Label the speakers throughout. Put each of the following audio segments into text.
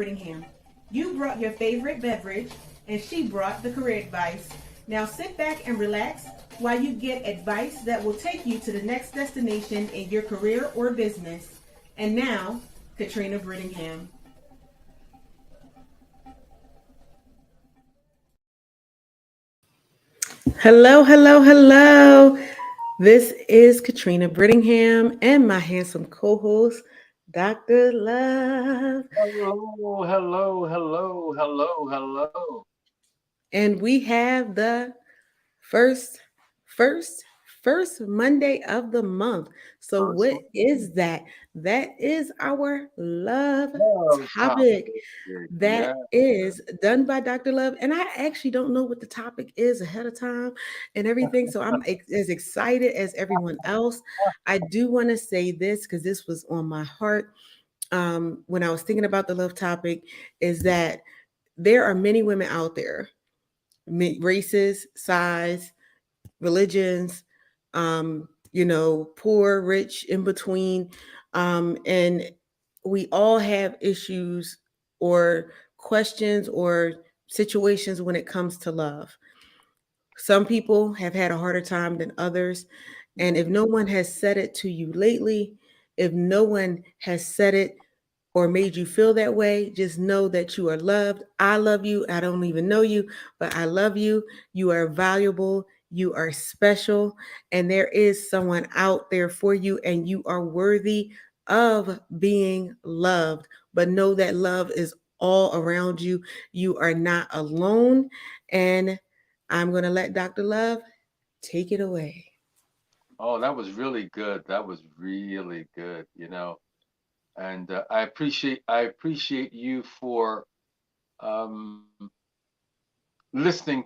Speaker 1: Brittingham. You brought your favorite beverage, and she brought the career advice. Now sit back and relax while you get advice that will take you to the next destination in your career or business. And now, Katrina Brittingham. Hello, hello, hello. This is Katrina Brittingham and my handsome co host, Dr. Love.
Speaker 2: Hello, hello, hello, hello, hello.
Speaker 1: And we have the first, first, first Monday of the month. So,
Speaker 2: First
Speaker 1: what is that? That is our love
Speaker 2: love
Speaker 1: topic.
Speaker 2: topic.
Speaker 1: That
Speaker 2: Yeah.
Speaker 1: is done by Dr. Love. And I actually don't know what the topic is ahead of time and everything. So I'm as excited as everyone else. I do want to say this because this was on my heart when I was thinking about the love topic is that there are many women out there, races, size, religions, poor, rich, in between. And we all have issues or questions or situations when it comes to love. Some people have had a harder time than others. And if no one has said it to you lately, if no one has said it or made you feel that way, just know that you are loved. I love you. I don't even know you, but I love you. You are valuable. You are special. And there is someone out there for you, and you are worthy of being loved. But know that love is all around you. You are not alone. And I'm going to let Dr. Love take it away.
Speaker 2: Oh, that was really good. That was really good, And I appreciate you for um listening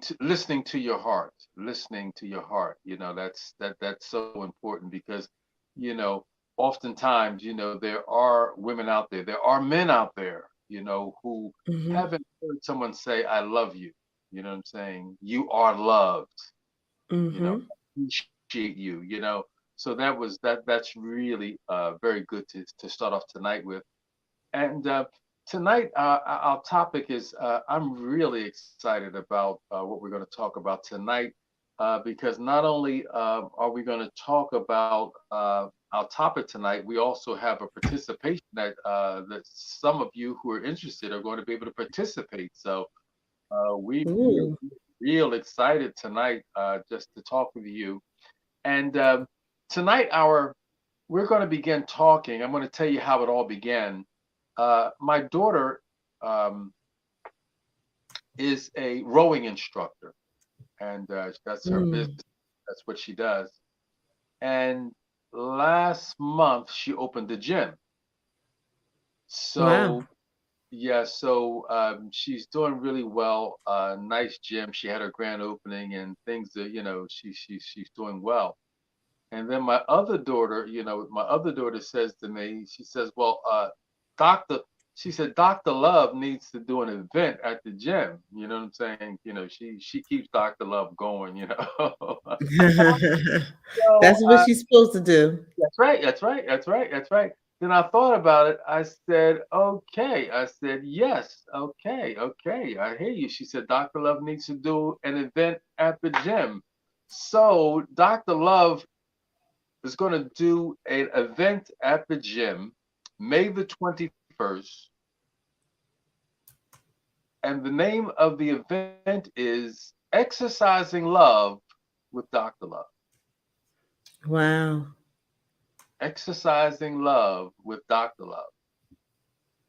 Speaker 2: to your heart, listening to your heart. That's so important because, you know, oftentimes, there are women out there, there are men out there, who
Speaker 1: Mm-hmm.
Speaker 2: haven't heard someone say, I love you. You know what I'm saying? You are loved, you know,
Speaker 1: Mm-hmm.
Speaker 2: appreciate you. So that's really very good to start off tonight with. And tonight, our topic is I'm really excited about what we're going to talk about tonight because not only are we going to talk about our topic tonight, we also have a participation that some of you who are interested are going to be able to participate. So we're
Speaker 1: Ooh.
Speaker 2: real excited tonight just to talk with you. And tonight, we're going to begin talking. I'm going to tell you how it all began. My daughter um, is a rowing instructor, and that's her business.
Speaker 1: Mm.
Speaker 2: That's what she does. And last month, she opened a gym.
Speaker 1: Wow.
Speaker 2: So, yeah, so she's doing really well. Nice gym. She had her grand opening, and things that she's doing well. And then my other daughter says to me, she says, "Well, Doctor," she said, "Doctor Love needs to do an event at the gym." You know what I'm saying? She keeps Doctor Love going. So
Speaker 1: That's what she's supposed to do.
Speaker 2: that's right, that's right, that's right, that's right. Then I thought about it. I said, "Okay." I said, "Yes, okay, okay. I hear you." She said, "Doctor Love needs to do an event at the gym." So Dr. Love is going to do an event at the gym May the 21st. And the name of the event is Exercising Love with Dr. Love.
Speaker 1: Wow.
Speaker 2: Exercising Love with Dr. Love.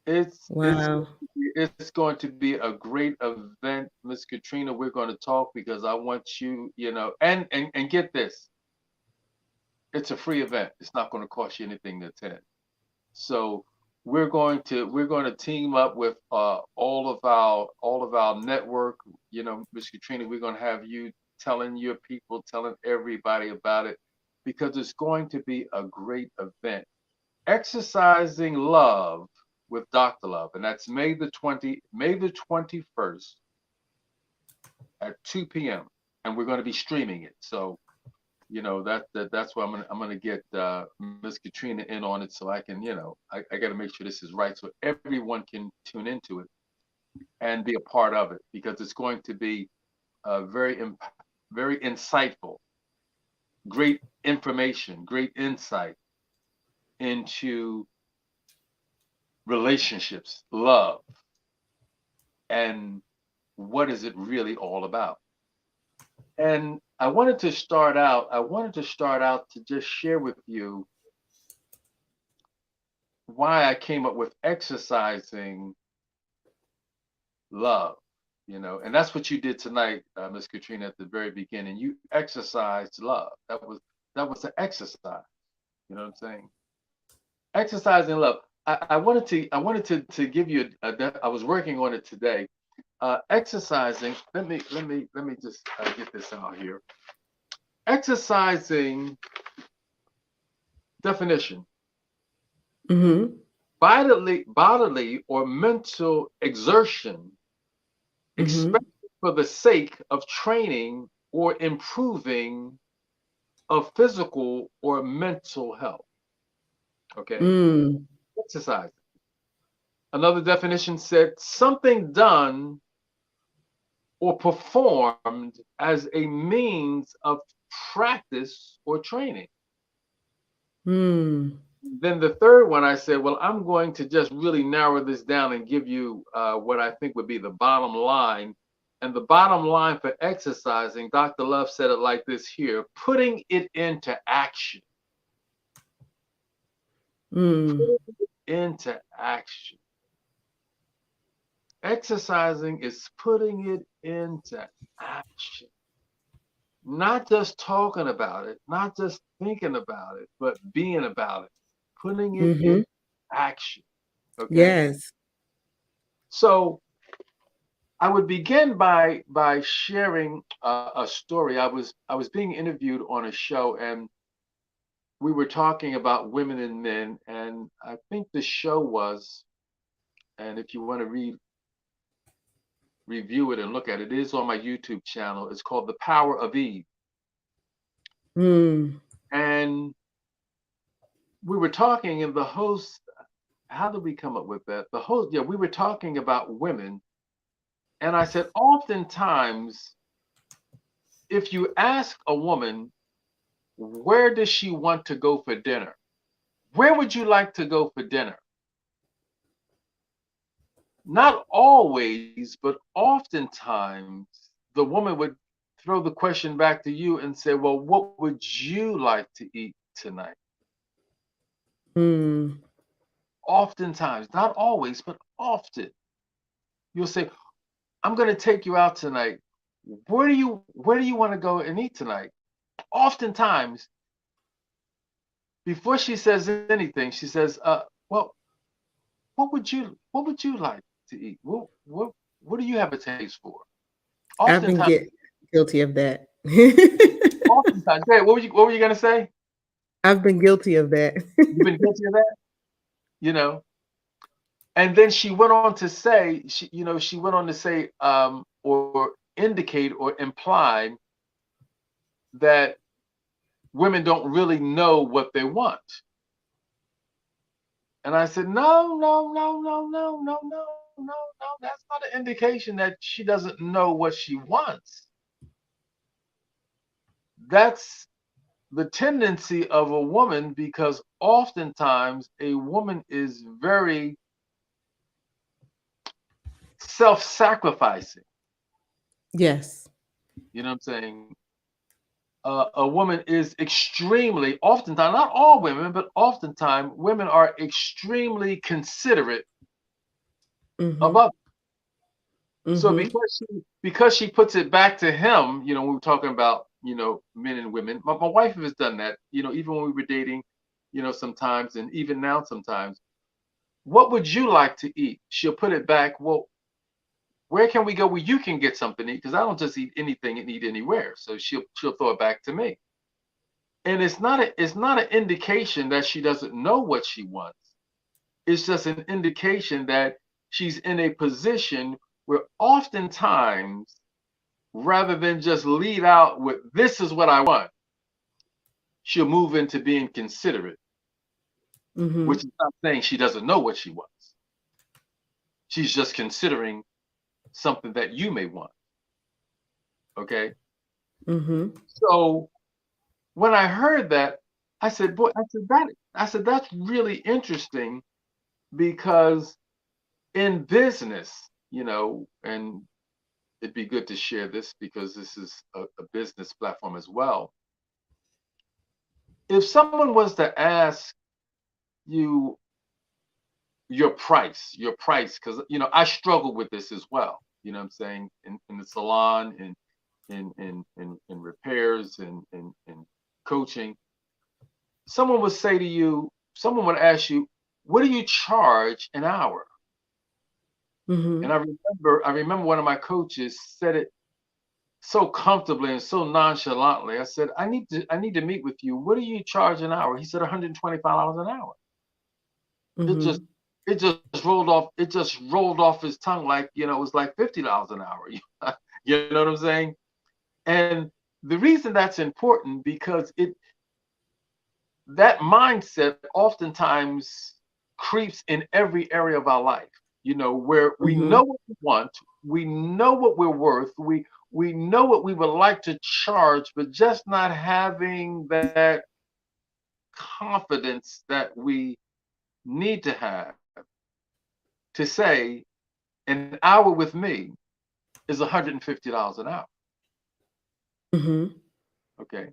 Speaker 2: It's
Speaker 1: Wow.
Speaker 2: it's going to be a great event, Miss Katrina. We're going to talk because I want you, and get this. It's a free event. It's not going to cost you anything to attend. So we're going to team up with all of our network. Miss Katrina, we're going to have you telling your people, telling everybody about it because it's going to be a great event. Exercising Love with Dr. Love, and that's May the 21st at 2 p.m. and we're going to be streaming it. So That's why I'm gonna get Miss Katrina in on it, so I can, I got to make sure this is right, so everyone can tune into it and be a part of it, because it's going to be very insightful, great information, great insight into relationships, love, and what is it really all about. And I wanted to start out to just share with you why I came up with exercising love, and that's what you did tonight, Miss Katrina, at the very beginning. You exercised love. That was an exercise. You know what I'm saying? Exercising love. I wanted to give you I was working on it today. Exercising. Let me just get this out here. Exercising definition:
Speaker 1: Mm-hmm.
Speaker 2: bodily or mental exertion,
Speaker 1: Mm-hmm.
Speaker 2: especially for the sake of training or improving of physical or mental health. Okay,
Speaker 1: Mm.
Speaker 2: exercise. Another definition said something done or performed as a means of practice or training.
Speaker 1: Mm.
Speaker 2: Then the third one, I said, well, I'm going to just really narrow this down and give you what I think would be the bottom line. And the bottom line for exercising, Dr. Love said it like this here: putting it into action.
Speaker 1: Mm.
Speaker 2: Putting it into action. Exercising is putting it into action. Not just talking about it, not just thinking about it, but being about it, putting it
Speaker 1: Mm-hmm.
Speaker 2: in action. Okay.
Speaker 1: Yes.
Speaker 2: So I would begin by sharing a story. I was being interviewed on a show, and we were talking about women and men, and I think the show was, and if you want to review it and look at it, it is on my YouTube channel. It's called The Power of Eve.
Speaker 1: Mm.
Speaker 2: And we were talking, and the host, how did we come up with that? The host, yeah, we were talking about women, and I said, oftentimes, if you ask a woman, where does she want to go for dinner? Where would you like to go for dinner? Not always, but oftentimes, the woman would throw the question back to you and say, well, what would you like to eat tonight?
Speaker 1: Mm.
Speaker 2: Oftentimes, not always, but often, you'll say, I'm going to take you out tonight. Where do you want to go and eat tonight? Oftentimes, before she says anything, she says, well, what would you like to eat? What do you have a taste for?
Speaker 1: I've been
Speaker 2: Oftentimes,
Speaker 1: guilty of that.
Speaker 2: oftentimes, hey, what were you gonna say?
Speaker 1: I've been guilty of that.
Speaker 2: You've been guilty of that, you know. And then she went on to say, she went on to say, or indicate or imply that women don't really know what they want. And I said, no, no, no, no, no, no, no, no, no. That's not an indication that she doesn't know what she wants. That's the tendency of a woman, because oftentimes a woman is very self-sacrificing.
Speaker 1: Yes.
Speaker 2: You know what I'm saying? A woman is extremely, oftentimes, not all women, but oftentimes, women are extremely considerate of
Speaker 1: Mm-hmm.
Speaker 2: others. So
Speaker 1: Mm-hmm.
Speaker 2: because she puts it back to him, when we're talking about, men and women. My wife has done that, even when we were dating, sometimes, and even now sometimes. What would you like to eat? She'll put it back. Well, where can we go where you can get something to eat? Because I don't just eat anything and eat anywhere. So she'll throw it back to me. And it's not an indication that she doesn't know what she wants. It's just an indication that she's in a position where oftentimes, rather than just lead out with, this is what I want, she'll move into being considerate, which
Speaker 1: Mhm.
Speaker 2: is not saying she doesn't know what she wants. She's just considering something that you may want. Okay.
Speaker 1: Mhm.
Speaker 2: So when I heard that, I said, boy, I said, that's really interesting because in business, and it'd be good to share this because this is a business platform as well. If someone was to ask you because I struggle with this as well. You know what I'm saying? In the salon, in repairs, and coaching, someone would ask you, what do you charge an hour? And
Speaker 1: Mhm.
Speaker 2: I remember one of my coaches said it so comfortably and so nonchalantly. I said, I need to meet with you. What do you charge an hour? He said $125 an hour. It just
Speaker 1: Mhm.
Speaker 2: it just rolled off. It just rolled off his tongue like, it was like $50 an hour. You know what I'm saying? And the reason that's important because that mindset oftentimes creeps in every area of our life. Where we know
Speaker 1: Mhm.
Speaker 2: what we want, we know what we're worth, we know what we would like to charge, but just not having that confidence that we need to have to say an hour with me is $150 an hour.
Speaker 1: Mhm.
Speaker 2: Okay.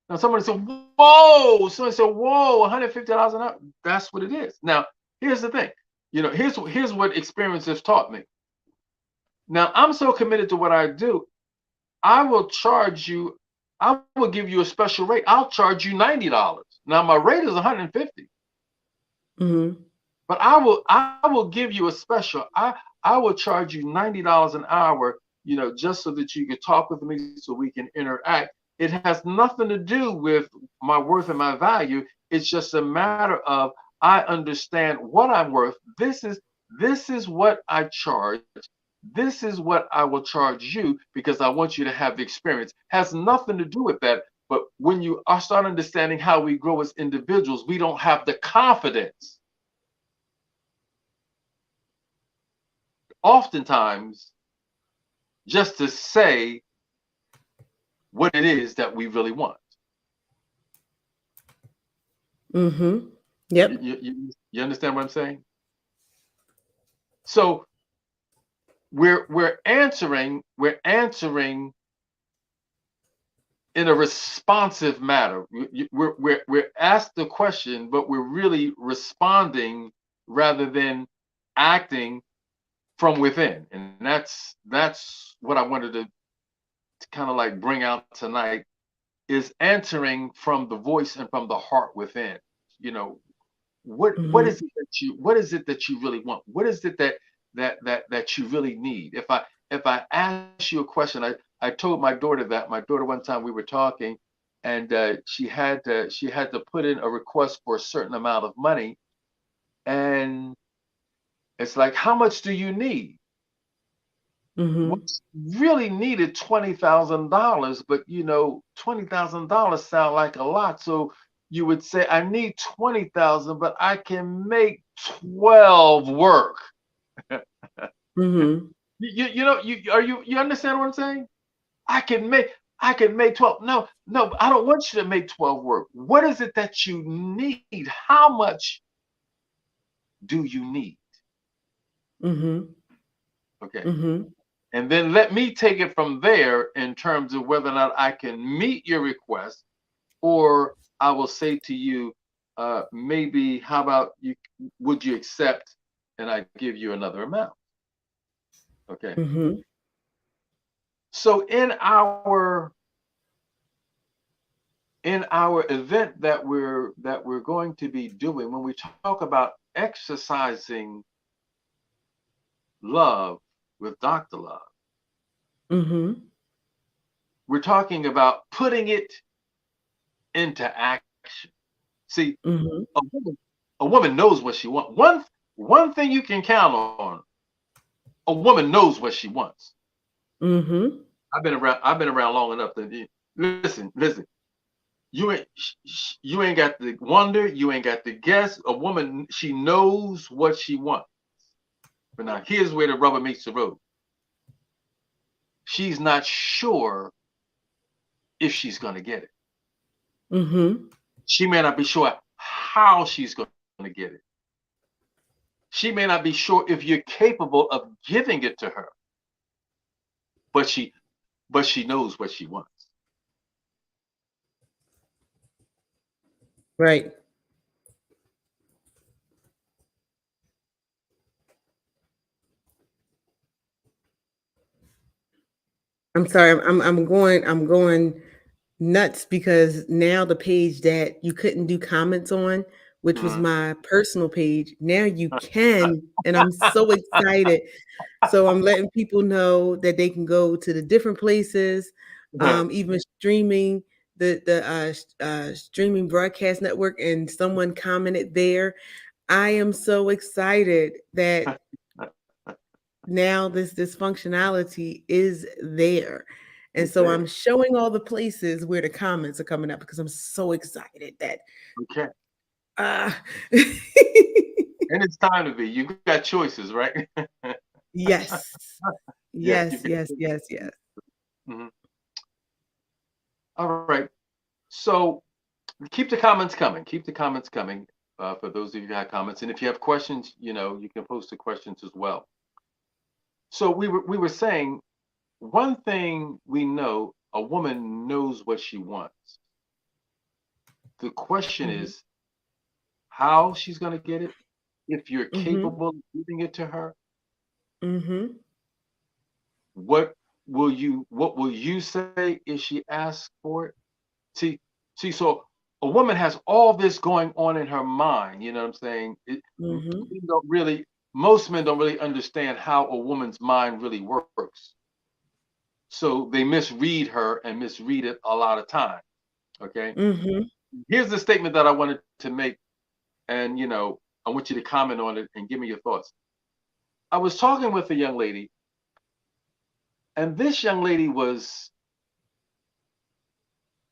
Speaker 2: Now somebody said, whoa, somebody said, whoa, $150 an hour. That's what it is. Now, here's the thing. Here's what experience has taught me. Now, I'm so committed to what I do, I will charge you, I will give you a special rate. I'll charge you $90. Now, my rate is 150,
Speaker 1: Mhm.
Speaker 2: but I will give you a special. I will charge you $90 an hour, just so that you can talk with me so we can interact. It has nothing to do with my worth and my value. It's just a matter of I understand what I'm worth. This is what I charge. This is what I will charge you because I want you to have the experience. Has nothing to do with that. But when you are start understanding how we grow as individuals, we don't have the confidence oftentimes just to say what it is that we really want.
Speaker 1: Mhm.
Speaker 2: You,
Speaker 1: Yep.
Speaker 2: you, you you understand what I'm saying? So we're answering in a responsive manner. We're asked the question, but we're really responding rather than acting from within. And that's what I wanted to kind of like bring out tonight is answering from the voice and from the heart within. You know, what
Speaker 1: Mhm.
Speaker 2: is it that you really want? What is it that you really need? If I ask you a question, I told my daughter that. My daughter, one time we were talking, and she had to put in a request for a certain amount of money, and it's like, how much do you need? Well,
Speaker 1: Mhm.
Speaker 2: really needed $20,000, but $20,000 sound like a lot. So you would say, I need 20,000, but I can make 12 work.
Speaker 1: Mhm.
Speaker 2: You understand what I'm saying? I can make I can make 12. No, no, I don't want you to make 12 work. What is it that you need? How much do you need?
Speaker 1: Mhm.
Speaker 2: Okay.
Speaker 1: Mhm.
Speaker 2: And then let me take it from there in terms of whether or not I can meet your request, or I will say to you, maybe, how about you? Would you accept? And I give you another amount. Okay.
Speaker 1: Mhm.
Speaker 2: So in our event that we're going to be doing, when we talk about exercising love with Dr. Love,
Speaker 1: Mhm.
Speaker 2: we're talking about putting it into action. See,
Speaker 1: Mhm.
Speaker 2: a woman knows what she wants. One thing you can count on: a woman knows what she wants.
Speaker 1: Mhm.
Speaker 2: I've been around long enough to listen. Listen. you ain't got to wonder, you ain't got to guess. A woman, she knows what she wants. But now here's where the rubber meets the road. She's not sure if she's going to get it.
Speaker 1: Mm-hmm.
Speaker 2: She may not be sure how she's going to get it. She may not be sure if you're capable of giving it to her, but she knows what she wants.
Speaker 1: Right. I'm sorry. I'm going nuts because now the page that you couldn't do comments on, which was
Speaker 2: Mhm.
Speaker 1: my personal page, now you can, and I'm so excited. So I'm letting people know that they can go to the different places, even streaming the streaming broadcast network, and someone commented there. I am so excited that now this functionality is there. And
Speaker 2: It's
Speaker 1: so
Speaker 2: there.
Speaker 1: I'm showing all the places where the comments are coming up because I'm so excited that
Speaker 2: Okay.
Speaker 1: uh
Speaker 2: And it's time to be. You got choices, right?
Speaker 1: yes.
Speaker 2: Yes,
Speaker 1: Yes,
Speaker 2: you've got
Speaker 1: yes,
Speaker 2: choices.
Speaker 1: yes, yes.
Speaker 2: Mhm. All right. So keep the comments coming. Keep the comments coming for those of you who have comments. And if you have questions, you can post the questions as well. So we were saying one thing we know, a woman knows what she wants. The question
Speaker 1: Mhm.
Speaker 2: is how she's going to get it. If you're
Speaker 1: Mhm.
Speaker 2: capable of giving it to her,
Speaker 1: Mhm.
Speaker 2: what what will you say if she asks for it? See, so a woman has all this going on in her mind. You know what I'm saying?
Speaker 1: Mhm.
Speaker 2: Men don't really, most men don't really understand how a woman's mind really works. So they misread her and misread it a lot of times. Okay.
Speaker 1: Mhm.
Speaker 2: Here's the statement that I wanted to make, and I want you to comment on it and give me your thoughts. I was talking with a young lady, and this young lady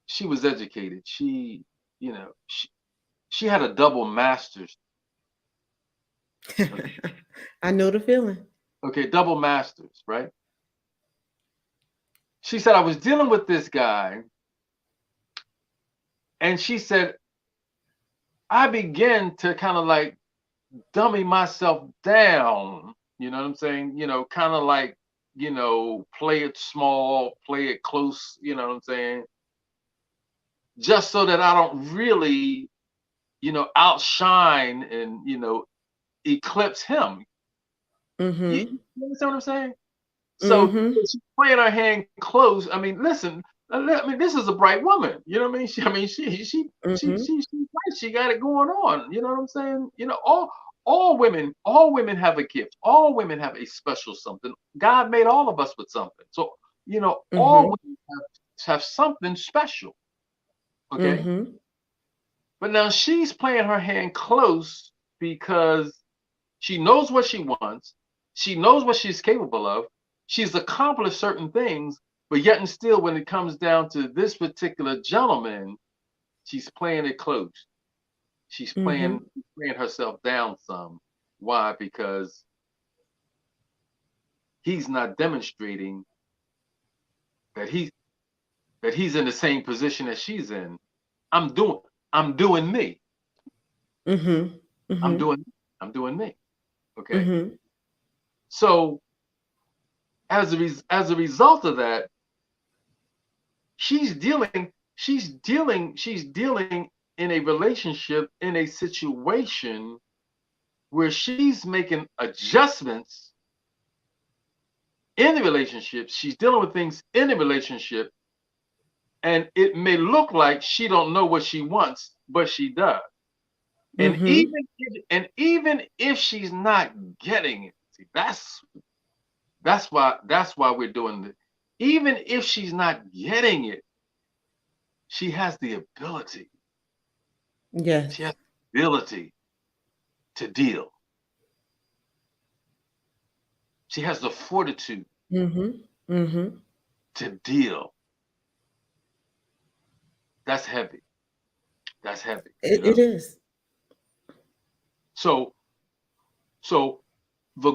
Speaker 2: she was educated. You know, she, she had a double master's. Okay,
Speaker 1: I know the feeling.
Speaker 2: okay, double masters, right? She said I was dealing with this guy, and she said I began to kind of like dummy myself down. You know what I'm saying? Kind of like play it small, play it close. You know what I'm saying? Just so that I don't really outshine and eclipse him. You
Speaker 1: Mhm.
Speaker 2: understand what I'm saying? So
Speaker 1: Mhm.
Speaker 2: she's playing her hand close. I mean, listen. I mean, this is a bright woman. You know what I mean?
Speaker 1: Mhm.
Speaker 2: She's bright. She got it going on. You know what I'm saying? All women have a gift. All women have a special something. God made all of us with something. So all
Speaker 1: Mhm.
Speaker 2: women have something special. Okay,
Speaker 1: Mhm.
Speaker 2: but now she's playing her hand close because she knows what she wants. She knows what she's capable of. She's accomplished certain things, but yet and still, when it comes down to this particular gentleman, she's playing it close.
Speaker 1: Mhm.
Speaker 2: She's playing herself down some. Why? Because he's not demonstrating that he's in the same position that she's in. I'm doing I'm doing me.
Speaker 1: Mhm.
Speaker 2: I'm
Speaker 1: Mhm.
Speaker 2: doing I'm doing me. Okay.
Speaker 1: Mhm.
Speaker 2: So as a result of that, she's dealing in a relationship, in a situation where she's making adjustments in the relationship. She's dealing with things in the relationship, and it may look like she don't know what she wants, but she does. And
Speaker 1: Mhm.
Speaker 2: even if she's not getting it, see, that's why we're doing this. Even if she's not getting it, she has the ability. She has
Speaker 1: Yes.
Speaker 2: the ability to deal. She has the fortitude
Speaker 1: Mhm. Mhm.
Speaker 2: to deal. That's heavy. That's heavy, you
Speaker 1: It
Speaker 2: know.
Speaker 1: is.
Speaker 2: So so the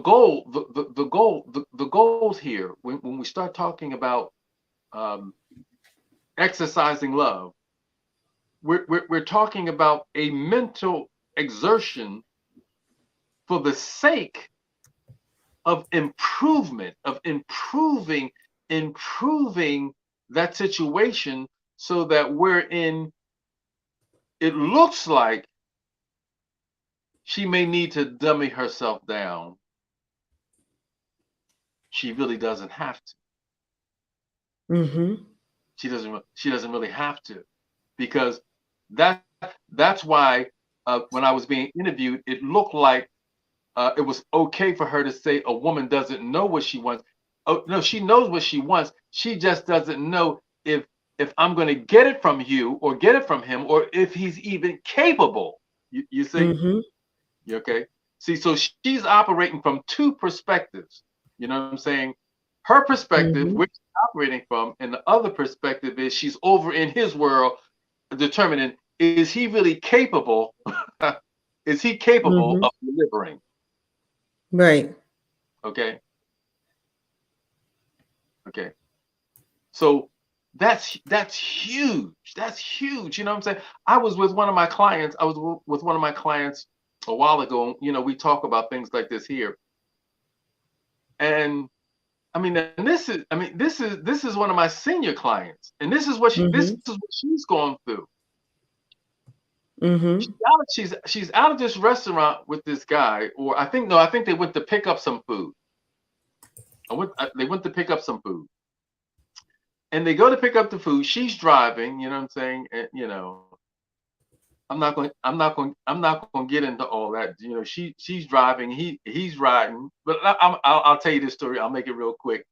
Speaker 2: goals here when we start talking about um, exercising love, we're talking about a mental exertion for the sake of improvement, of improving that situation so that we're in, it looks like she may need to dummy herself down. She really doesn't have to.
Speaker 1: Mm-hmm.
Speaker 2: She doesn't really have to, because that's why when I was being interviewed, it looked like it was okay for her to say a woman doesn't know what she wants. Oh no, she knows what she wants. She just doesn't know if I'm going to get it from you or get it from him, or if he's even capable. You see?
Speaker 1: Mm-hmm.
Speaker 2: You okay? See, so she's operating from two perspectives. You know what I'm saying? Her perspective, which
Speaker 1: Mm-hmm.
Speaker 2: she's operating from, and the other perspective is she's over in his world, determining, is he really capable? Is he capable
Speaker 1: Mm-hmm.
Speaker 2: of delivering?
Speaker 1: Right.
Speaker 2: Okay, okay. So that's huge. That's huge. You know what I'm saying? I was with one of my clients. I was with one of my clients a while ago. You know, we talk about things like this here, and I mean, and this is one of my senior clients, and this
Speaker 1: Mm-hmm.
Speaker 2: is what she's going through.
Speaker 1: Mm-hmm.
Speaker 2: She's out of this restaurant with this guy, or I think, no, I think they went to pick up some food. They went to pick up some food, and they go to pick up the food. She's driving. You know what I'm saying? And, you know, I'm not going to get into all that. You know, she's driving. He's riding. But I'll tell you this story. I'll make it real quick.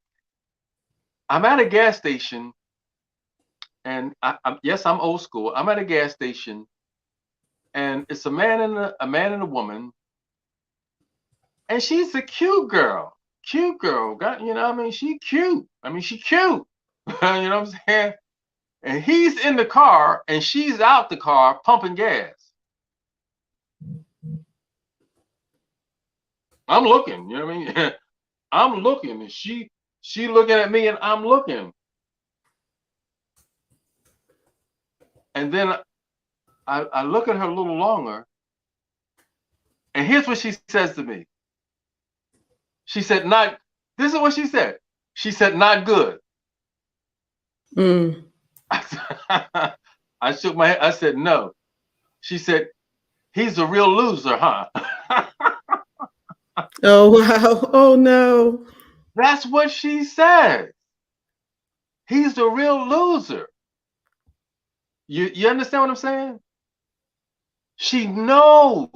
Speaker 2: I'm at a gas station, and yes, I'm old school. I'm at a gas station, and it's a man and a woman, and she's a cute girl. Cute girl. Got, I mean, she cute. I mean, she cute. You know what I'm saying? And he's in the car and she's out the car pumping gas. I'm looking, you know what I mean? I'm looking, and she looking at me, and I'm looking. And then I look at her a little longer, and here's what she says to me. She said, not, this is what she said. She said, not good.
Speaker 1: Mm.
Speaker 2: I shook my head. I said, no. She said, he's a real loser, huh?
Speaker 1: Oh wow. Oh no.
Speaker 2: That's what she said. He's a real loser. You understand what I'm saying? She knows.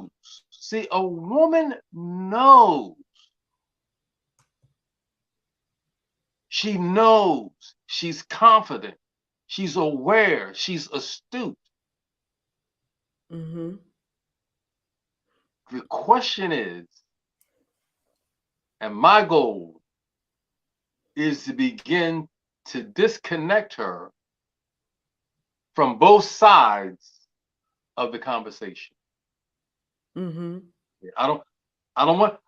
Speaker 2: See, a woman knows. She knows. She's confident. She's aware. She's astute.
Speaker 1: Mm-hmm.
Speaker 2: The question is, and my goal is to begin to disconnect her from both sides of the conversation.
Speaker 1: Mm-hmm.
Speaker 2: I don't I don't want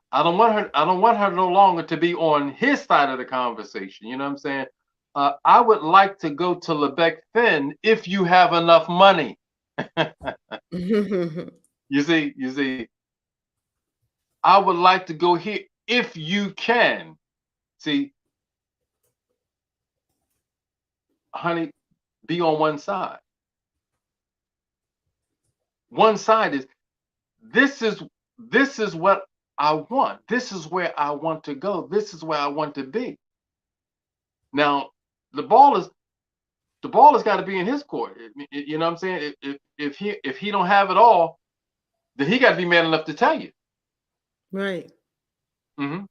Speaker 2: her no longer to be on his side of the conversation. You know what I'm saying? I would like to go to Lebec Thin if you have enough money. You see, I would like to go here if you can. See, honey, be on one side. One side is, this is this is what I want. This is where I want to go. This is where I want to be. Now, the ball is the ball has got to be in his court. You know what I'm saying? If he don't have it all, then he got to be man enough to tell you.
Speaker 1: Right.
Speaker 2: Hmm.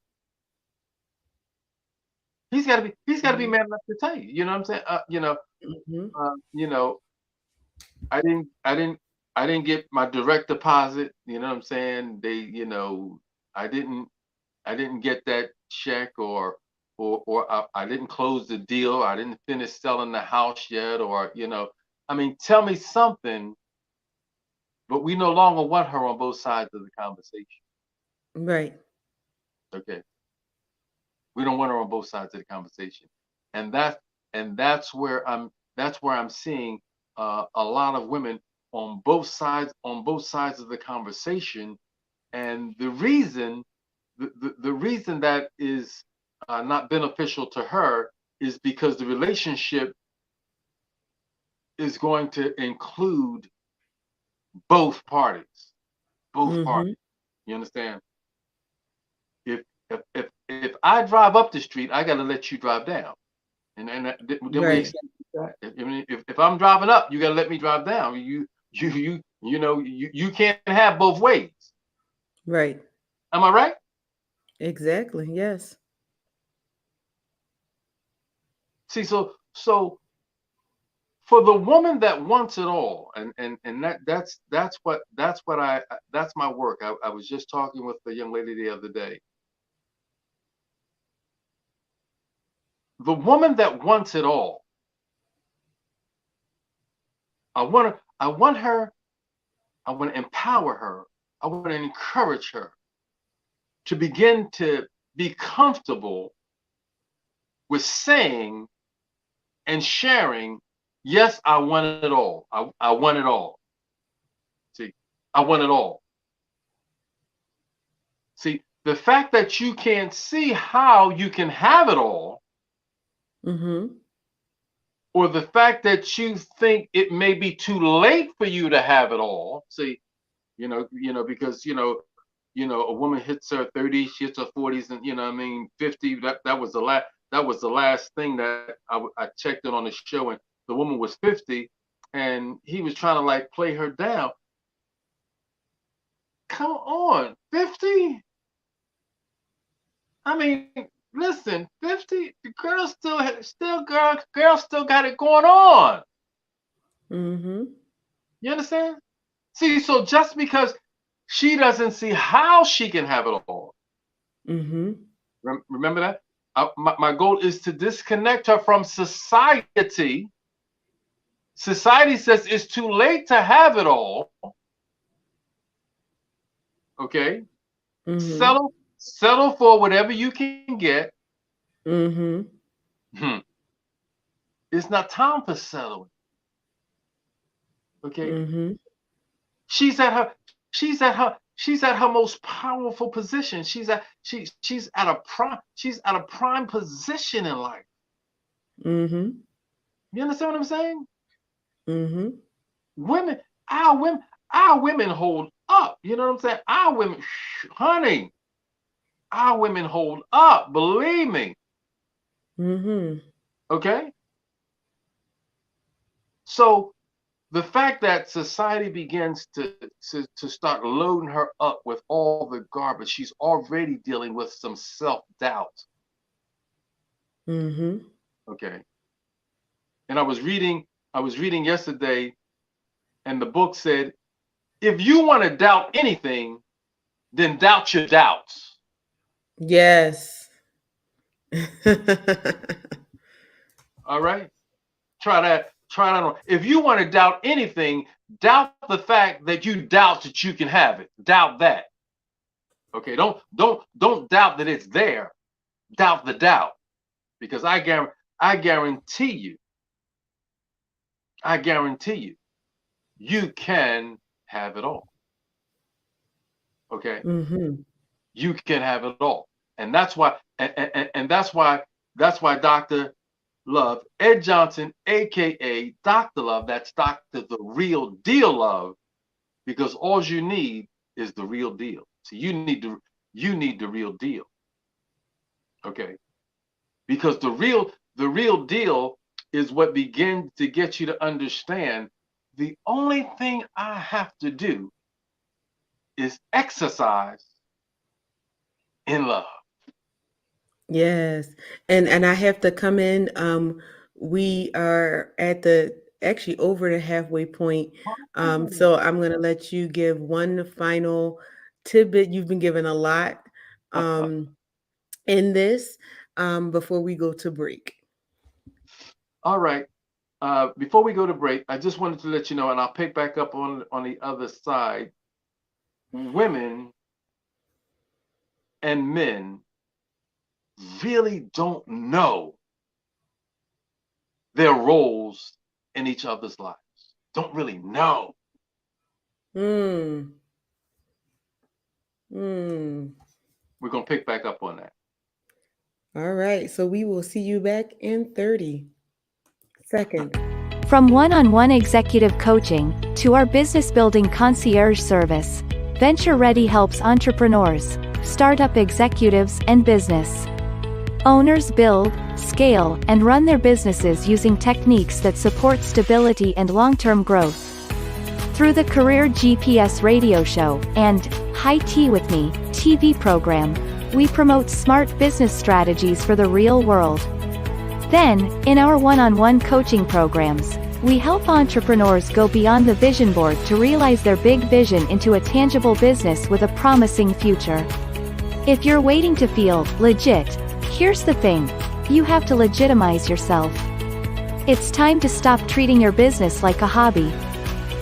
Speaker 2: He's got to be
Speaker 1: Mm-hmm.
Speaker 2: man enough to tell you. You know what I'm saying?
Speaker 1: Mm-hmm.
Speaker 2: You know, I didn't I didn't I didn't get my direct deposit. You know what I'm saying? I didn't I didn't get that check, or I didn't close the deal. I didn't finish selling the house yet, or I mean, tell me something but we no longer want her on both sides of the conversation.
Speaker 1: Right.
Speaker 2: Okay, we don't want her on both sides of the conversation, and that and that's where I'm seeing a lot of women on both sides of the conversation, and the reason that is not beneficial to her is because the relationship is going to include both parties. Both
Speaker 1: Mm-hmm.
Speaker 2: parties. You understand? If if I drive up the street, I got to let you drive down, and then we
Speaker 1: Right.
Speaker 2: accept that. If I'm driving up, you got to let me drive down. You can't have both ways.
Speaker 1: Right.
Speaker 2: Am I right?
Speaker 1: Exactly. Yes.
Speaker 2: See, so for the woman that wants it all, and that's my work. I was just talking with a young lady the other day. The woman that wants it all, I want her, I want to empower her, I want to encourage her to begin to be comfortable with saying and sharing, yes, I want it all. I want it all. See, I want it all. See, the fact that you can't see how you can have it all,
Speaker 1: Mm-hmm.
Speaker 2: or the fact that you think it may be too late for you to have it all. See, because a woman hits her 30s, she hits her 40s, and 50. That was the last thing that I checked in on the show, and the woman was 50, and he was trying to like play her down. Come on, 50. I mean, listen, 50. The girl still got it going on.
Speaker 1: Mm-hmm.
Speaker 2: You understand? See, so just because she doesn't see how she can have it all,
Speaker 1: Mm-hmm.
Speaker 2: remember that? My goal is to disconnect her from society. Society says it's too late to have it all. Okay,
Speaker 1: Mm-hmm.
Speaker 2: settle for whatever you can get.
Speaker 1: Mm-hmm.
Speaker 2: Hmm. It's not time for settling. Okay,
Speaker 1: Mm-hmm.
Speaker 2: she's at her most powerful position. She's at a prime position in life.
Speaker 1: Mm-hmm.
Speaker 2: You understand what I'm saying?
Speaker 1: Mm-hmm.
Speaker 2: Women, our women hold up. You know what I'm saying? Our women, honey, our women hold up. Believe me.
Speaker 1: Mm-hmm.
Speaker 2: Okay. So the fact that society begins to start loading her up with all the garbage, she's already dealing with some self doubt.
Speaker 1: Mm-hmm.
Speaker 2: Okay. And I was reading yesterday, and the book said, if you want to doubt anything, then doubt your doubts.
Speaker 1: Yes.
Speaker 2: All right. Try that on. If you want to doubt anything, doubt the fact that you doubt that you can have it. Doubt that. Okay. Don't doubt that it's there. Doubt the doubt. Because I guarantee you, I guarantee you, you can have it all. Okay.
Speaker 1: Mm-hmm.
Speaker 2: You can have it all. And that's why Dr. Love, Ed Johnson, aka Dr. Love, that's Dr. the real deal love, because all you need is the real deal. So you need the real deal. Okay. Because the real deal is what begins to get you to understand the only thing I have to do is exercise in love.
Speaker 1: Yes. And I have to come in. We are at the actually over the halfway point.
Speaker 2: Oh.
Speaker 1: So I'm gonna let you give one final tidbit. You've been given a lot um in this before we go to break.
Speaker 2: All right. Before we go to break, I just wanted to let you know, and I'll pick back up on the other side. Women and men really don't know their roles in each other's lives. Don't really know.
Speaker 1: Hmm. Hmm.
Speaker 2: We're gonna pick back up on that.
Speaker 1: All right. So we will see you back in 30 seconds.
Speaker 3: From one-on-one executive coaching to our business building concierge service, Venture Ready helps entrepreneurs, startup executives, and business owners build, scale, and run their businesses using techniques that support stability and long-term growth. Through the Career GPS radio show and High Tea with Me TV program, we promote smart business strategies for the real world. Then, in our one-on-one coaching programs, we help entrepreneurs go beyond the vision board to realize their big vision into a tangible business with a promising future. If you're waiting to feel legit, here's the thing: you have to legitimize yourself. It's time to stop treating your business like a hobby.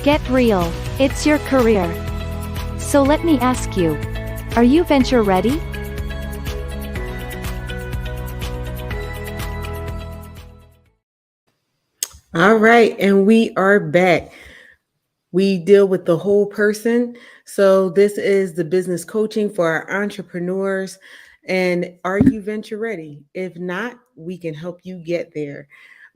Speaker 3: Get real, it's your career. So let me ask you, are you venture ready?
Speaker 1: All right. And we are back. We deal with the whole person. So, this is the business coaching for our entrepreneurs. And are you venture ready? If not, we can help you get there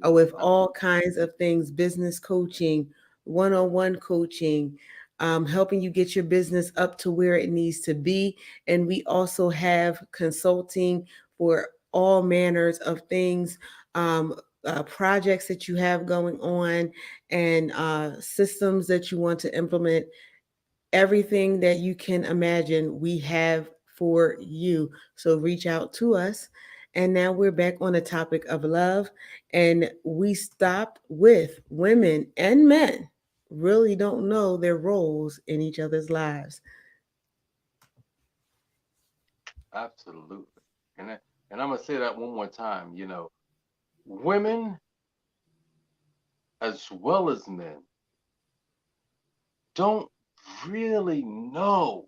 Speaker 1: with all kinds of things: business coaching, one on one coaching, helping you get your business up to where it needs to be. And we also have consulting for all manners of things. Projects that you have going on, and systems that you want to implement. Everything that you can imagine, we have for you. So reach out to us. And now we're back on the topic of love. And we stopped with women and men really don't know their roles in each other's lives.
Speaker 2: Absolutely. And and I'm gonna say that one more time. Women as well as men don't really know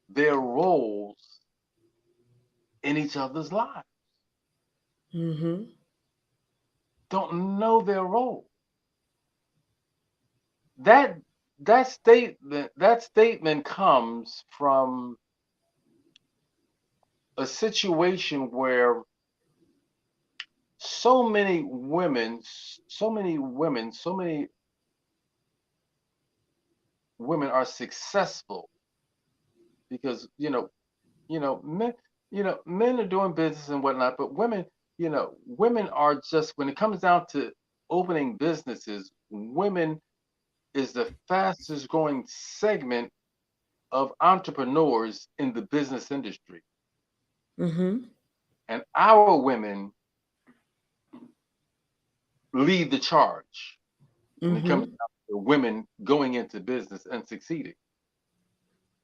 Speaker 2: their roles in each other's lives.
Speaker 1: Mm-hmm.
Speaker 2: Don't know their role. That that statement comes from a situation where so many women are successful because men men are doing business and whatnot, but women are just, when it comes down to opening businesses, women is the fastest growing segment of entrepreneurs in the business industry.
Speaker 1: Mm-hmm.
Speaker 2: And our women lead the charge when it comes
Speaker 1: Mm-hmm.
Speaker 2: down to women going into business and succeeding.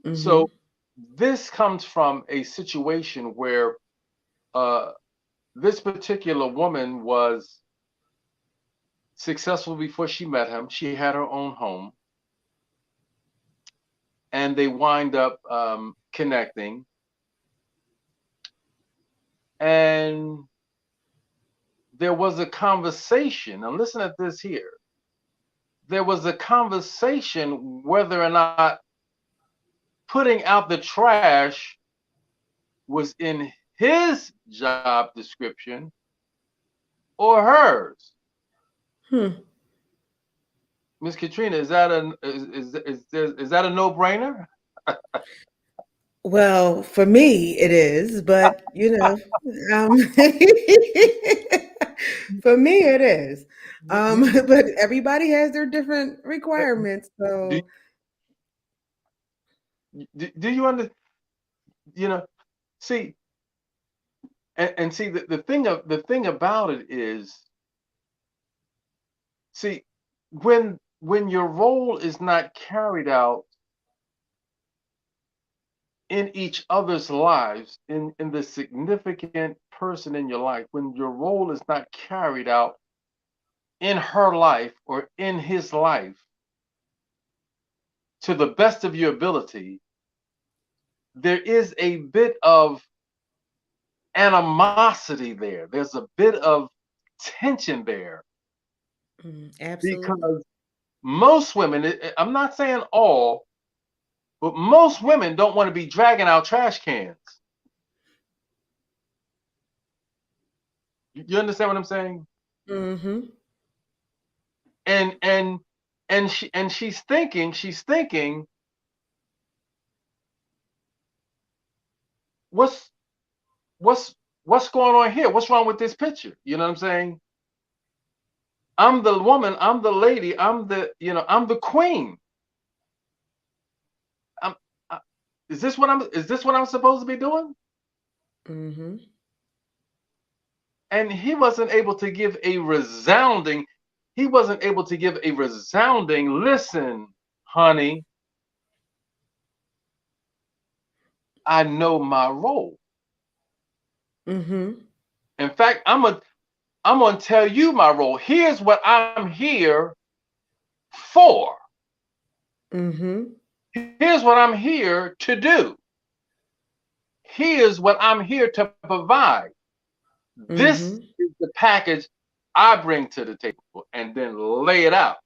Speaker 1: Mm-hmm.
Speaker 2: So this comes from a situation where uh, this particular woman was successful before she met him. She had her own home, and they wind up connecting. And there was a conversation. Now, listen at this here. There was a conversation whether or not putting out the trash was in his job description or hers.
Speaker 1: Hmm.
Speaker 2: Miss Katrina, is that a no-brainer?
Speaker 1: Well, for me, it is, but for me, it is. But everybody has their different requirements.
Speaker 2: do,
Speaker 1: So,
Speaker 2: do you understand? You know, see, and see, the thing about it is, see, when your role is not carried out in each other's lives, in the significant person in your life, when your role is not carried out in her life or in his life to the best of your ability, there is a bit of animosity there. There's a bit of tension there
Speaker 1: Absolutely.
Speaker 2: because most women, I'm not saying all, but most women don't want to be dragging out trash cans. You understand what I'm saying?
Speaker 1: Mm-hmm.
Speaker 2: And she's thinking, what's what's what's going on here? What's wrong with this picture? You know what I'm saying? I'm the woman, I'm the lady, I'm the queen. I'm, I, is this what I'm supposed to be doing?
Speaker 1: Mm-hmm.
Speaker 2: And he wasn't able to give a resounding listen, honey, I know my role.
Speaker 1: Mm-hmm.
Speaker 2: In fact, I'm gonna tell you my role. Here's what I'm here for.
Speaker 1: Mm-hmm.
Speaker 2: Here's what I'm here to do. Here's what I'm here to provide. This
Speaker 1: Mm-hmm.
Speaker 2: is the package I bring to the table, and then lay it out.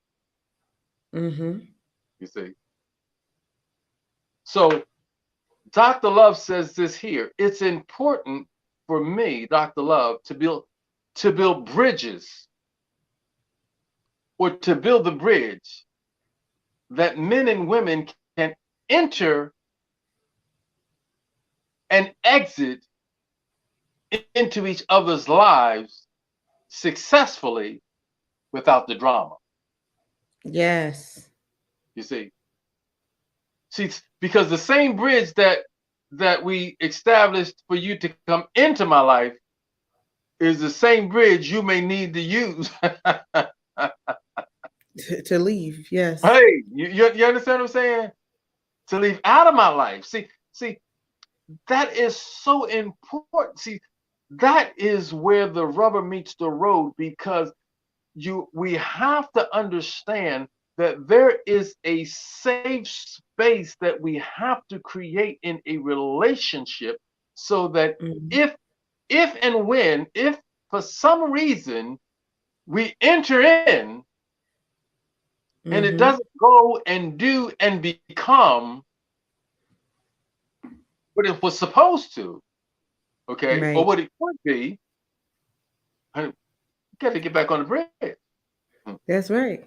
Speaker 1: Mm-hmm.
Speaker 2: You see. So Dr. Love says this here. It's important for me, Dr. Love, to build bridges, or to build the bridge that men and women can enter and exit into each other's lives successfully without the drama.
Speaker 1: Yes.
Speaker 2: You see, because the same bridge that we established for you to come into my life is the same bridge you may need to use.
Speaker 1: To leave. Yes.
Speaker 2: Hey, you understand what I'm saying? To leave out of my life. See, that is so important. See, that is where the rubber meets the road, because we have to understand that there is a safe space that we have to create in a relationship, so that
Speaker 1: Mm-hmm.
Speaker 2: if and when, if for some reason we enter in and it
Speaker 1: Mm-hmm.
Speaker 2: doesn't go and do and become what it was supposed to, okay, or
Speaker 1: Right.
Speaker 2: what it could be, honey, you got to get back on the bridge.
Speaker 1: That's right.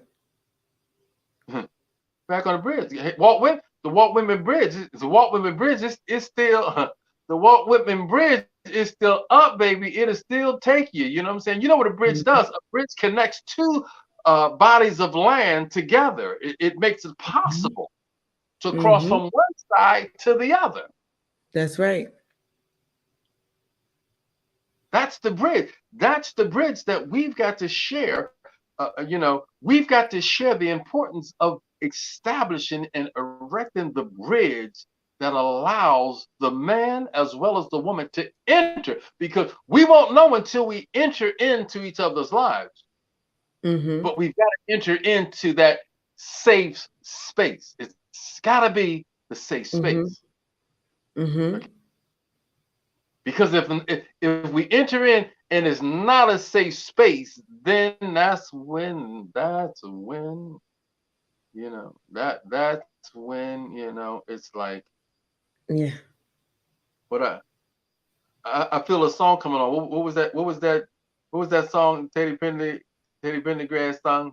Speaker 2: Back on the bridge. Hey, Walt Whitman Bridge. The Walt Whitman Bridge is still the Walt Whitman Bridge is still up, baby. It'll still take you. You know what I'm saying? You know what a bridge
Speaker 1: Mm-hmm.
Speaker 2: does? A bridge connects two bodies of land together. It makes it possible to cross
Speaker 1: Mm-hmm.
Speaker 2: from one side to the other.
Speaker 1: That's right.
Speaker 2: That's the bridge. That's the bridge that we've got to share. We've got to share the importance of establishing and erecting the bridge that allows the man as well as the woman to enter, because we won't know until we enter into each other's lives.
Speaker 1: Mm-hmm.
Speaker 2: But we've got to enter into that safe space. It's got to be the safe
Speaker 1: Mm-hmm.
Speaker 2: space.
Speaker 1: Mm-hmm.
Speaker 2: Okay? Because if we enter in and it's not a safe space, then that's when it's like,
Speaker 1: Yeah.
Speaker 2: what I feel a song coming on. What was that? What was that? What was that song? Teddy Pendergrass song.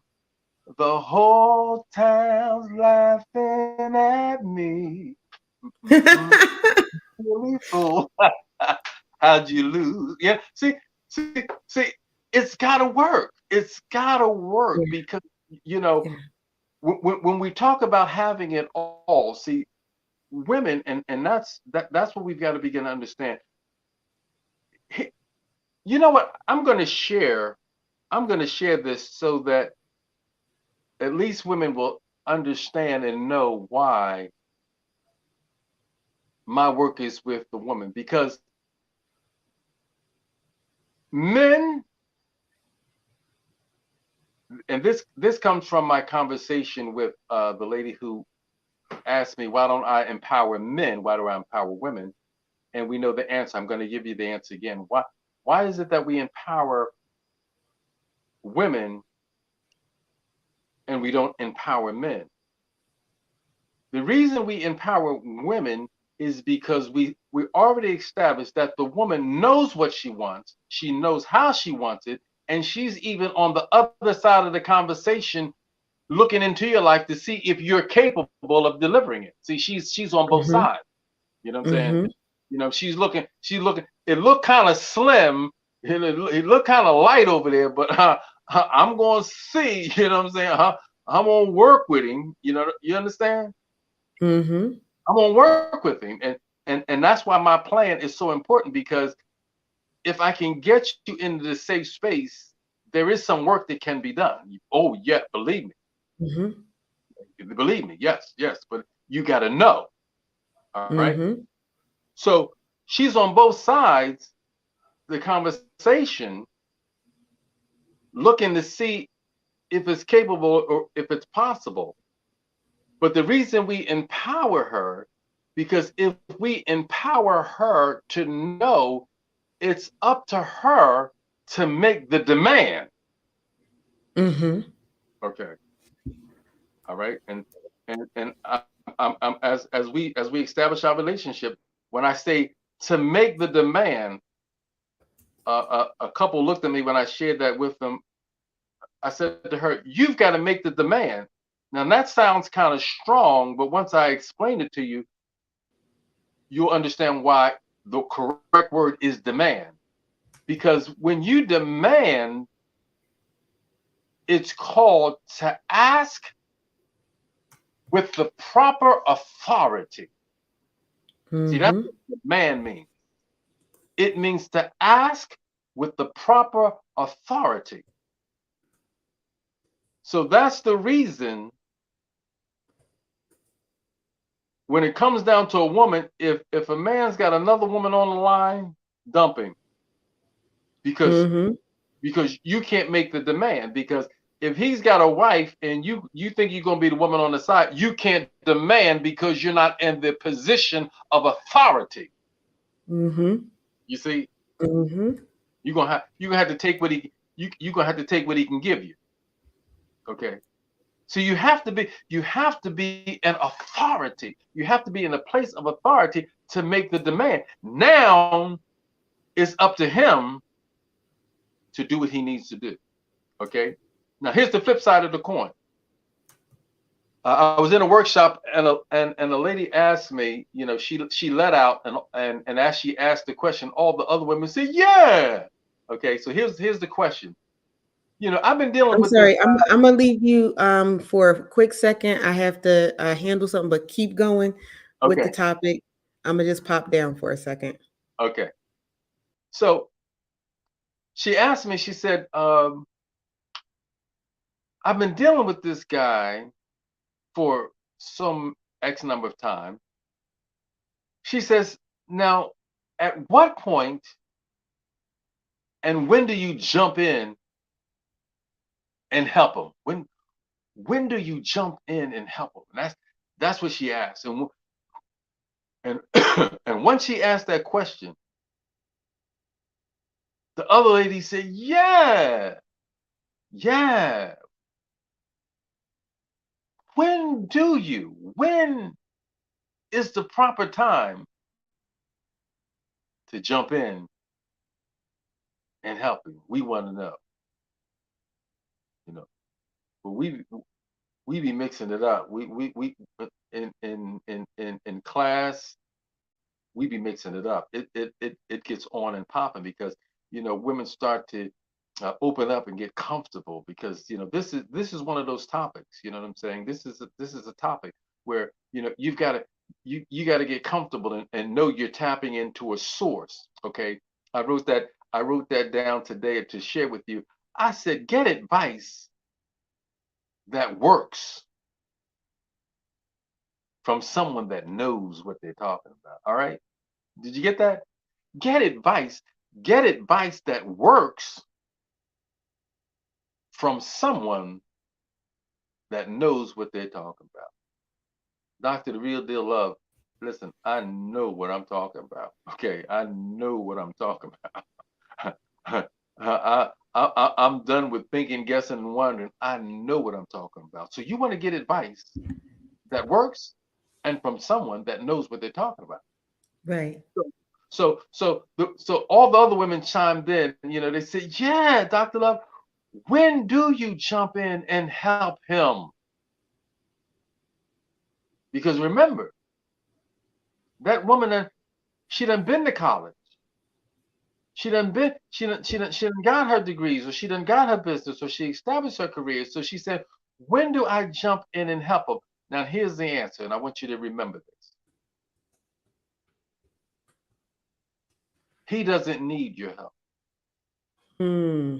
Speaker 2: The whole town's laughing at me. Mm, Really fool. How'd you lose? Yeah. See, it's gotta work. It's gotta work,
Speaker 1: Yeah.
Speaker 2: because you know
Speaker 1: Yeah.
Speaker 2: when we talk about having it all, see, women, and that's what we've got to begin to understand. You know what? I'm going to share this so that at least women will understand and know why my work is with the woman, because men, and this comes from my conversation with the lady who asked me, why don't I empower men? Why do I empower women? And we know the answer. I'm going to give you the answer again. Why is it that we empower women and we don't empower men? The reason we empower women is because we already established that the woman knows what she wants, she knows how she wants it, and she's even on the other side of the conversation looking into your life to see if you're capable of delivering it. See, she's on both
Speaker 1: Mhm.
Speaker 2: sides. You know what I'm saying?
Speaker 1: Mhm.
Speaker 2: You know, she's looking, it looked kind of slim, it looked kind of light over there, but I'm going to see, you know what I'm saying? I'm going to work with him, you know, you understand?
Speaker 1: Mhm.
Speaker 2: I'm going to work with him. And that's why my plan is so important, because if I can get you into the safe space, there is some work that can be done. Oh, yeah, believe me.
Speaker 1: Mhm.
Speaker 2: Believe me, yes, yes, but you got to know. All right.
Speaker 1: Mhm.
Speaker 2: So she's on both sides the conversation, looking to see if it's capable or if it's possible. But the reason we empower her, because if we empower her to know, it's up to her to make the demand.
Speaker 1: Mhm.
Speaker 2: Okay. All right. And as we establish our relationship, when I say to make the demand, a couple looked at me when I shared that with them. I said to her, "You've got to make the demand." Now that sounds kind of strong, but once I explain it to you, you'll understand why the correct word is demand. Because when you demand, it's called to ask with the proper authority. See, that's
Speaker 1: Mhm.
Speaker 2: what demand means. It means to ask with the proper authority. So that's the reason when it comes down to a woman, if a man's got another woman on the line, dump him, because
Speaker 1: Mhm.
Speaker 2: you can't make the demand. Because if he's got a wife and you think you're gonna be the woman on the side, you can't demand because you're not in the position of authority.
Speaker 1: Mhm.
Speaker 2: You see,
Speaker 1: Mhm.
Speaker 2: you're gonna have to take what you're gonna have to take what he can give you. Okay. So you have to be an authority. You have to be in a place of authority to make the demand. Now it's up to him to do what he needs to do. Okay. Now here's the flip side of the coin. I was in a workshop and a lady asked me, you know, she let out and as she asked the question, all the other women said, yeah. Okay, so here's the question. You know, I've been dealing
Speaker 1: I'm
Speaker 2: with this
Speaker 1: sorry. I'm gonna leave you for a quick second. I have to handle something, but keep going
Speaker 2: guy.
Speaker 1: with the
Speaker 2: Okay,
Speaker 1: topic. I'm gonna just pop down for a second.
Speaker 2: okay. So she asked me, she said, I've been dealing with this guy for some X number of time. She says, now, at what point and when do you jump in and help him? When do you jump in and help him? And that's what she asked. And and once she asked that question, the other lady said, yeah, yeah. When is the proper time to jump in and help him? We want to know, you know. But we be mixing it up. We in class, we be mixing it up. It gets on and popping because you know women start to open up and get comfortable because you know this is one of those topics. You know what I'm saying? This is a topic where you know you got to get comfortable and know you're tapping into a source. Okay, I wrote that down today to share with you. I said get advice that works from someone that knows what they're talking about. All right? Did you get that? Get advice. Get advice that works from someone that knows what they're talking about. Doctor, the real deal love. Listen, I know what I'm talking about. Okay, I know what I'm talking about. I'm done with thinking, guessing, and wondering. I know what I'm talking about. So you want to get advice that works and from someone that knows what they're talking about.
Speaker 1: Right.
Speaker 2: So all the other women chimed in. They said, "Yeah, Doctor Love, when do you jump in and help him?" Because remember, that woman, she done been to college. She done got her degrees, or she done got her business, or she established her career. So she said, "When do I jump in and help him?" Now here's the answer, and I want you to remember this. He doesn't need your help.
Speaker 1: Hmm.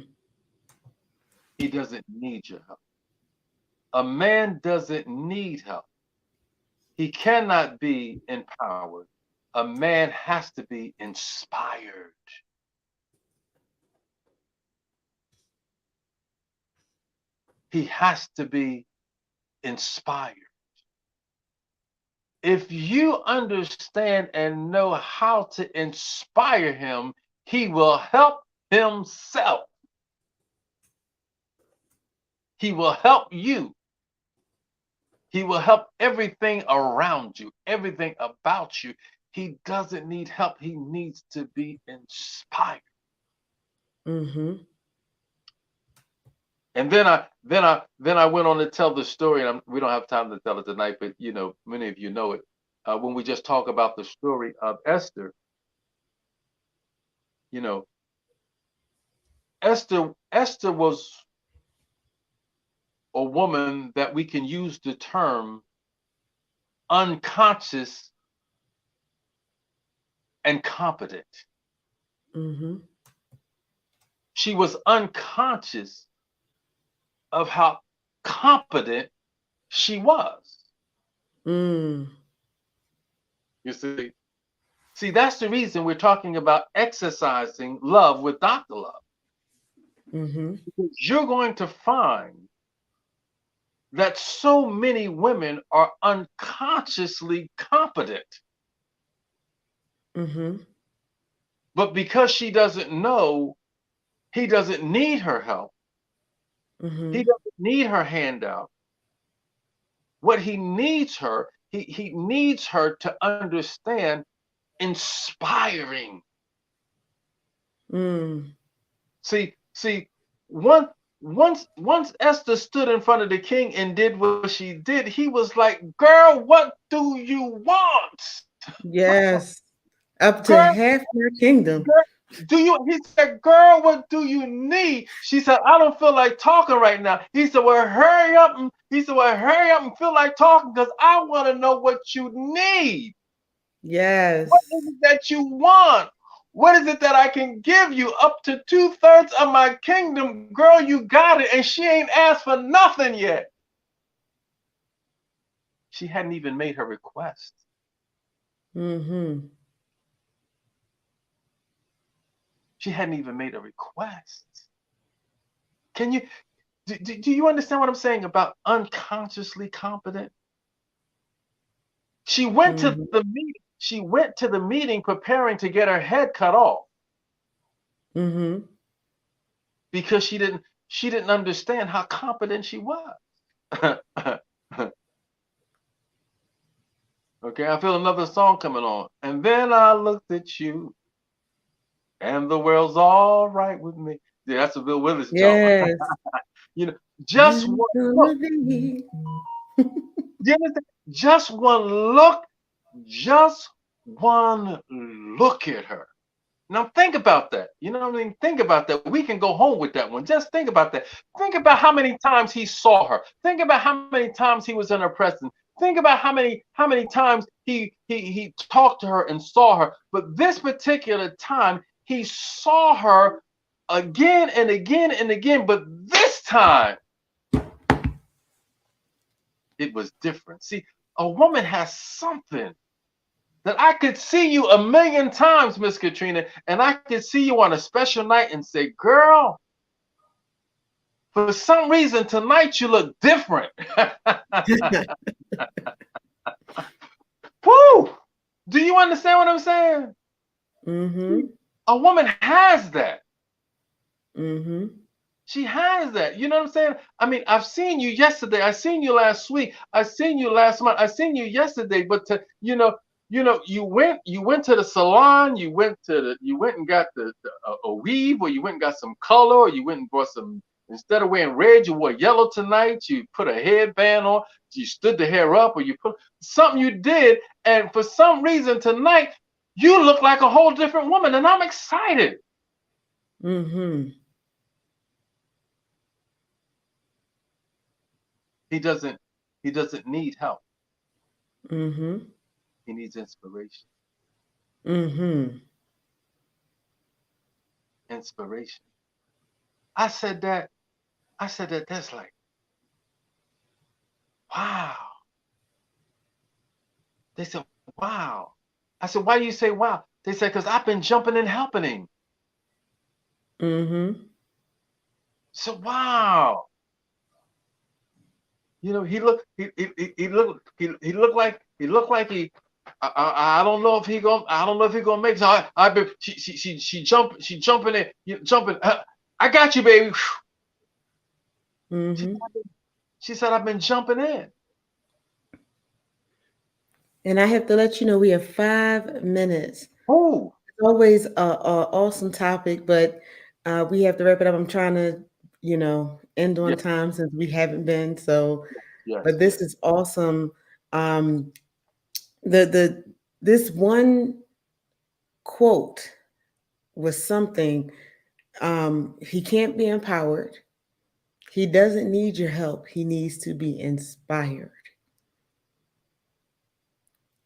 Speaker 2: He doesn't need your help. A man doesn't need help. He cannot be empowered. A man has to be inspired. He has to be inspired. If you understand and know how to inspire him, he will help himself. He will help you. He will help everything around you, everything about you. He doesn't need help. He needs to be inspired.
Speaker 1: Mm-hmm.
Speaker 2: And then I went on to tell the story, and we don't have time to tell it tonight, but many of you know it. When we just talk about the story of Esther, you know, Esther was a woman that we can use the term unconscious and competent.
Speaker 1: Mm-hmm.
Speaker 2: She was unconscious of how competent she was.
Speaker 1: Mm.
Speaker 2: You see, that's the reason we're talking about exercising love with Dr. Love.
Speaker 1: Mm-hmm.
Speaker 2: Because you're going to find that so many women are unconsciously competent.
Speaker 1: Mm-hmm.
Speaker 2: But because she doesn't know, he doesn't need her help.
Speaker 1: Mm-hmm.
Speaker 2: He doesn't need her handout. What he needs he needs her to understand inspiring.
Speaker 1: Mm.
Speaker 2: See, one once Esther stood in front of the king and did what she did, he was like, "Girl, what do you want?
Speaker 1: Yes. Up to
Speaker 2: Girl,
Speaker 1: half your kingdom.
Speaker 2: girl, do you?" He said, "Girl, what do you need?" She said, "I don't feel like talking right now." He said, "Well, hurry up." He said, "Well, hurry up and feel like talking because I want to know what you need. What
Speaker 1: Yes.
Speaker 2: is it that you want? What is it that I can give you? Up to 2/3 of my kingdom, girl, you got it." And she ain't asked for nothing yet. She hadn't even made her request.
Speaker 1: Mm-hmm.
Speaker 2: She hadn't even made a request. Can you do you understand what I'm saying about unconsciously competent? She went to
Speaker 1: Mm-hmm.
Speaker 2: the meeting. She went to the meeting preparing to get her head cut off
Speaker 1: Mm-hmm.
Speaker 2: because she didn't understand how competent she was. Okay, I feel another song coming on. And then I looked at you, and the world's all right with me. Yeah, that's a Bill Withers joke.
Speaker 1: Yes.
Speaker 2: You know, just
Speaker 1: I'm
Speaker 2: one look.
Speaker 1: gonna be.
Speaker 2: Do you understand? Just one look at her. Now think about that. You know what I mean? Think about that. We can go home with that one. Just think about that. Think about how many times he saw her. Think about how many times he was in her presence. Think about how many times he talked to her and saw her. But this particular time, he saw her again and again and again. But this time, it was different. See, A woman has something that I could see you a million times, Miss Katrina, and I could see you on a special night and say, girl, for some reason tonight you look different. Woo! Do you understand what I'm saying?
Speaker 1: Mm-hmm.
Speaker 2: A woman has that.
Speaker 1: Mm-hmm.
Speaker 2: She has that. You know what I'm saying? I mean, I've seen you yesterday. I seen you last week. I seen you last month. I seen you yesterday. But you went to the salon. You went and got a weave, or you went and got some color, or you went and brought some. Instead of wearing red, you wore yellow tonight. You put a headband on. You stood the hair up, or you put something you did. And for some reason tonight, you look like a whole different woman, and I'm excited.
Speaker 1: Mm-hmm.
Speaker 2: He doesn't. He doesn't need help.
Speaker 1: Mm-hmm.
Speaker 2: He needs inspiration.
Speaker 1: Mm-hmm.
Speaker 2: Inspiration. I said that. I said that. That's like, wow. They said, wow. I said, why do you say wow? They said, because I've been jumping and helping him.
Speaker 1: Mm-hmm.
Speaker 2: So wow. You know, he looked like he. I don't know if he gonna make it. So I been she jumping in, jumping. I got you, baby. She,
Speaker 1: Mm-hmm.
Speaker 2: she said I've been jumping in.
Speaker 1: And I have to let you know we have 5 minutes.
Speaker 2: Oh,
Speaker 1: It's always a awesome topic, but we have to wrap it up. I'm trying to, end on
Speaker 2: yes,
Speaker 1: time since we haven't been. So,
Speaker 2: yes,
Speaker 1: but
Speaker 2: yes.
Speaker 1: this is awesome. Um, the this one quote was something. He can't be empowered. He doesn't need your help. He needs to be inspired.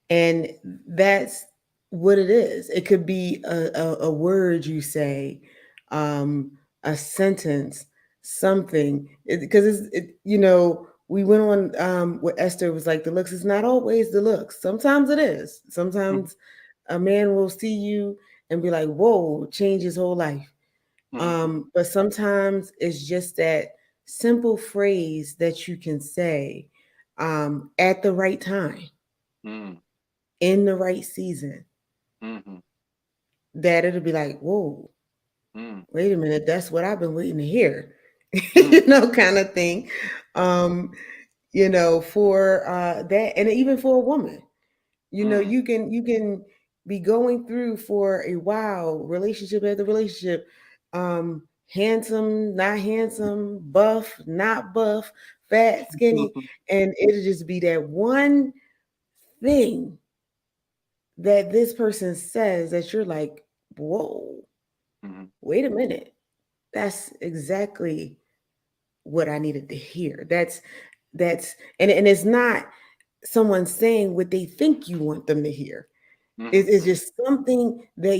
Speaker 1: And that's what it is. It could be a word you say, um, a sentence, something. Because we went on what Esther was like, the looks is not always the looks. Sometimes it is.
Speaker 2: Mm-hmm,
Speaker 1: Sometimes a man will see you and be like, whoa, change his whole life.
Speaker 2: mm-hmm,
Speaker 1: But sometimes it's just that simple phrase that you can say at the right time,
Speaker 2: mm-hmm,
Speaker 1: in the right season,
Speaker 2: mm-hmm,
Speaker 1: that it'll be like, whoa, wait a minute, that's what I've been waiting to hear,
Speaker 2: mm-hmm,
Speaker 1: kind of thing. Um, for that, and even for a woman,
Speaker 2: mm-hmm,
Speaker 1: you can be going through for a while, relationship after relationship, handsome, not handsome, buff, not buff, fat, skinny,
Speaker 2: mm-hmm,
Speaker 1: and it'll just be that one thing that this person says that you're like, whoa,
Speaker 2: mm-hmm,
Speaker 1: wait a minute. That's exactly what I needed to hear. And it's not someone saying what they think you want them to hear. It's
Speaker 2: mm-hmm,
Speaker 1: just something that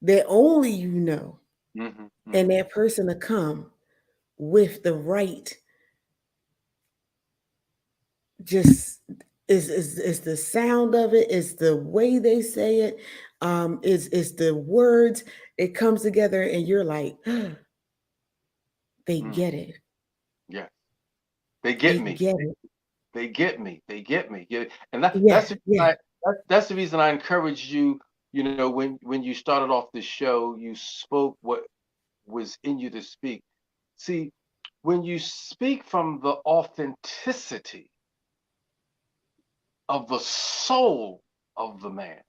Speaker 1: that only
Speaker 2: mm-hmm,
Speaker 1: and
Speaker 2: mm-hmm,
Speaker 1: that person to come with the right, just is the sound of it, is the way they say it, is the words. It comes together and you're like, they
Speaker 2: mm-hmm.
Speaker 1: get it.
Speaker 2: Yeah, they
Speaker 1: They
Speaker 2: get me.
Speaker 1: get it.
Speaker 2: They get me. They get me. And
Speaker 1: Yeah, yeah.
Speaker 2: that's the reason I encourage you. You know, when you started off the show, you spoke what was in you to speak. See, when you speak from the authenticity of the soul of the man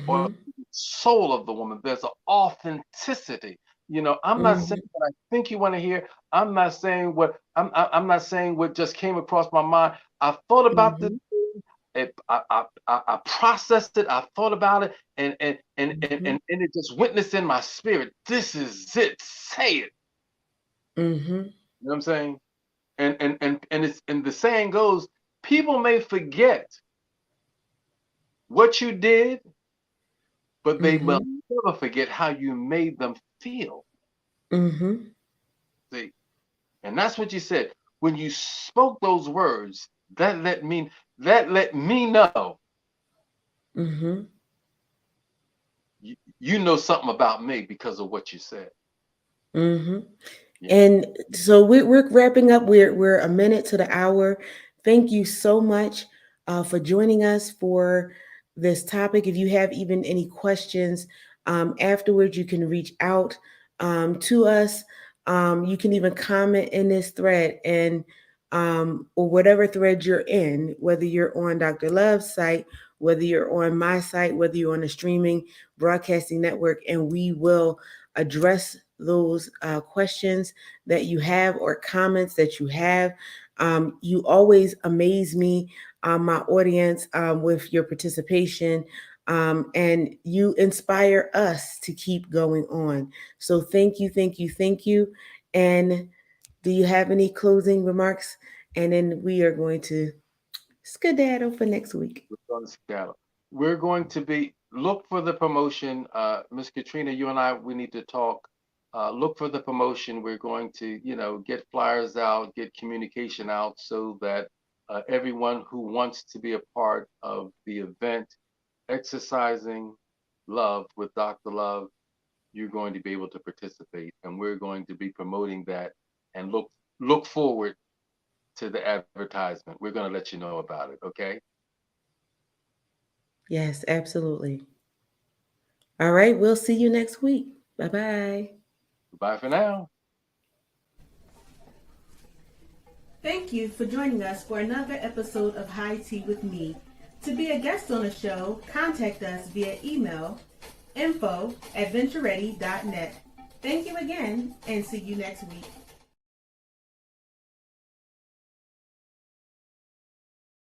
Speaker 2: or
Speaker 1: Mm-hmm.
Speaker 2: soul of the woman, there's an authenticity. You know, I'm not saying
Speaker 1: Mm-hmm.
Speaker 2: what I think you want to hear. I'm not saying what just came across my mind. I thought about this.
Speaker 1: Mm-hmm.
Speaker 2: I processed it. I thought about it,
Speaker 1: Mm-hmm.
Speaker 2: and it just witnessed in my spirit. This is it. Say it.
Speaker 1: Mm-hmm.
Speaker 2: You know what I'm saying? And the saying goes, people may forget what you did, but they will
Speaker 1: Mm-hmm.
Speaker 2: never forget how you made them feel.
Speaker 1: Mm-hmm.
Speaker 2: See, and that's what you said. when you spoke those words, that let me know
Speaker 1: Mm-hmm.
Speaker 2: you know something about me because of what you said.
Speaker 1: Mm-hmm.
Speaker 2: Yeah.
Speaker 1: And so we're wrapping up. We're a minute to the hour. Thank you so much for joining us for this topic. If you have even any questions afterwards, you can reach out to us. You can even comment in this thread and or whatever thread you're in, whether you're on Dr. Love's site, whether you're on my site, whether you're on a streaming broadcasting network, and we will address those questions that you have or comments that you have. You always amaze me, my audience, with your participation. And you inspire us to keep going on. So thank you, thank you, thank you. And do you have any closing remarks? And then we are going to skedaddle for next week.
Speaker 2: We're going to scatter. We're going to be look for the promotion. Miss Katrina, you and I, we need to talk. Look for the promotion. We're going to, get flyers out, get communication out so that everyone who wants to be a part of the event, exercising love with Dr. Love, you're going to be able to participate, and we're going to be promoting that and look forward to the advertisement. We're going to let you know about it. Okay.
Speaker 1: Yes, absolutely. All right, we'll see you next week. Bye bye.
Speaker 2: Bye for now.
Speaker 1: Thank you for joining us for another episode of High Tea with Me. To be a guest on the show, contact us via email info@ventureready.net. Thank you again and see you next week.